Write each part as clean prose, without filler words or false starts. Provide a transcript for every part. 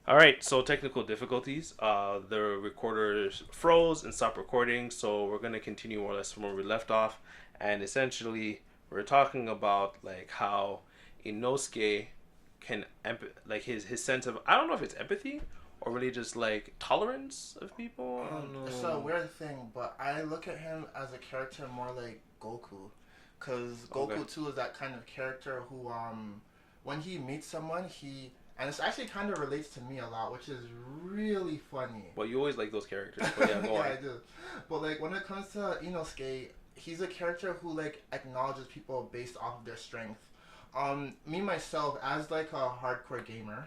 All right, so technical difficulties. The recorder froze and stopped recording, so we're gonna continue more or less from where we left off, and essentially we're talking about like how Inosuke can like his sense of, I don't know if it's empathy or really just like tolerance of people. I don't It's a know. weird thing, but I look at him as a character more like Goku, because Okay, Goku too is that kind of character who, when he meets someone, and it's actually kind of relates to me a lot, which is really funny. well you always like those characters, but yeah, go Yeah, on. I do. But like when it comes to Inosuke, he's a character who like acknowledges people based off of their strength. Me myself, as like a hardcore gamer,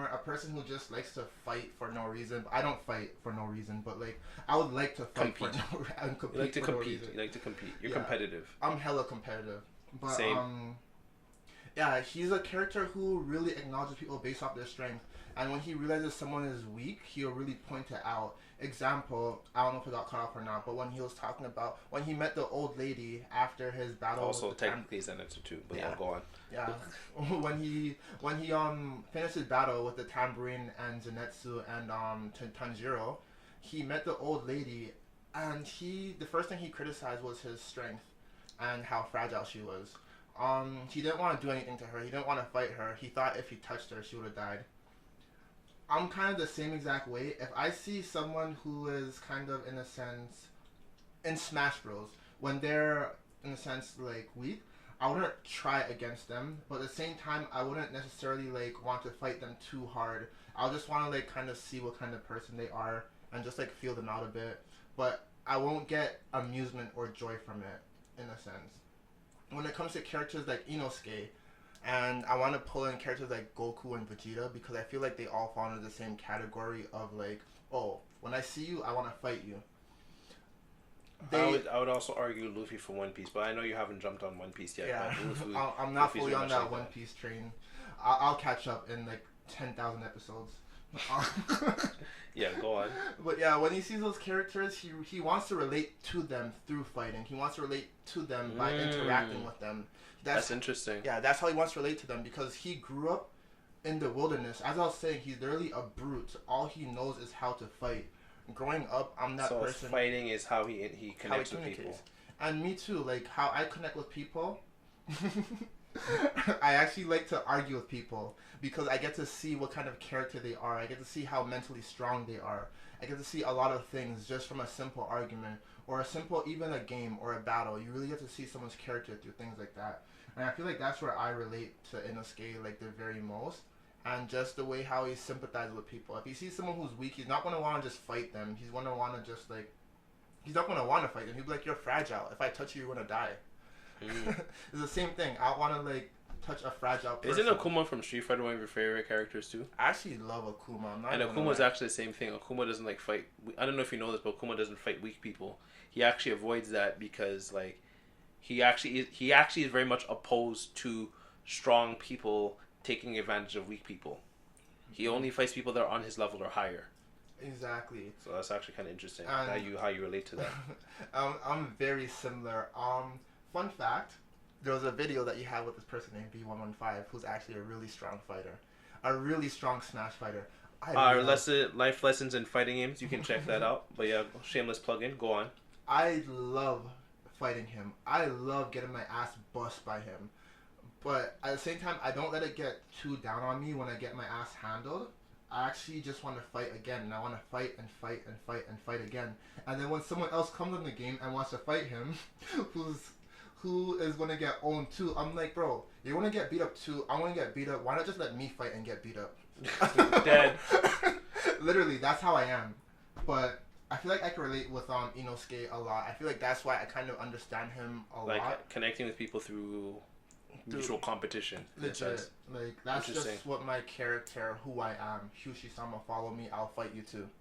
a person who just likes to fight for no reason. I don't fight for no reason, but like I would like to fight for Compete. no and You like compete to for no compete. reason. You like to compete. You're Yeah, competitive. I'm hella competitive, but Same. yeah, he's a character who really acknowledges people based off their strength. And when he realizes someone is weak, he'll really point it out. Example, I don't know if it got cut off or not, but when he was talking about when he met the old lady after his battle with Also, the time, technically, Zenitsu too, but yeah, yeah, go on. yeah, when he finished his battle with the tambourine and Zenitsu and Tanjiro, he met the old lady, and the first thing he criticized was his strength and how fragile she was. He didn't want to do anything to her. He didn't want to fight her. He thought if he touched her, she would have died. I'm kind of the same exact way. If I see someone who is kind of in a sense in Smash Bros, when they're in a sense like weak, I wouldn't try against them, but at the same time, I wouldn't necessarily like want to fight them too hard. I'll just want to like kind of see what kind of person they are and just like feel them out a bit. But I won't get amusement or joy from it, in a sense. When it comes to characters like Inosuke, and I want to pull in characters like Goku and Vegeta because I feel like they all fall into the same category of like, oh, when I see you, I want to fight you. I They, would I would also argue Luffy for One Piece, but I know you haven't jumped on One Piece yet. yeah, But I'm not Luffy's fully very on much that like One that. Piece train. I'll catch up in like 10,000 episodes. Yeah, go on. But yeah, when he sees those characters, he wants to relate to them through fighting. He wants to relate to them by interacting Mm, with them. that's That's interesting. yeah, that's how he wants to relate to them because he grew up in the wilderness. As I was saying, he's literally a brute. All he knows is how to fight. Growing up, I'm that So person fighting is how he how he connects with communicates. people. And me too, like how I connect with people. I actually like to argue with people because I get to see what kind of character they are. I get to see how mentally strong they are. I get to see a lot of things just from a simple argument or a simple, even a game or a battle. You really get to see someone's character through things like that. And I feel like that's where I relate to Inosuke like the very most. And just the way how he sympathizes with people. If he sees someone who's weak, he's not gonna want to just fight them. He's gonna want to just like he's not gonna want to fight them. He'll be like, "You're fragile. If I touch you, you're gonna die." Mm. It's the same thing. I want to like touch a fragile Isn't person. Akuma from Street Fighter one of your favorite characters too? I actually love Akuma. I'm not And even gonna Akuma's lie. actually the same thing. Akuma doesn't like fight. I don't know if you know this, but Akuma doesn't fight weak people. He actually avoids that because like he actually is very much opposed to strong people taking advantage of weak people. He only fights people that are on his level or higher. Exactly. So that's actually kind of interesting how And you relate to that. I'm very similar. Fun fact: there was a video that you had with this person named B115, who's actually a really strong fighter, a really strong Smash fighter. I love, Life lessons in fighting games. You can check that out. But yeah, shameless plug in. Go on. I love fighting him. I love getting my ass bust by him. But at the same time, I don't let it get too down on me when I get my ass handled. I actually just want to fight again, and I want to fight and fight and fight and fight again. And then when someone else comes in the game and wants to fight him, who's who is gonna get owned too? I'm like, bro, you're gonna get beat up too. I'm gonna get beat up. Why not just let me fight and get beat up? Dead. Literally, that's how I am. But I feel like I can relate with Inosuke a lot. I feel like that's why I kind of understand him a lot. Like connecting with people through Dude, mutual competition. In a legit. sense. Like that's Interesting. just what my character, who I am. Hyushi-sama, follow me. I'll fight you too.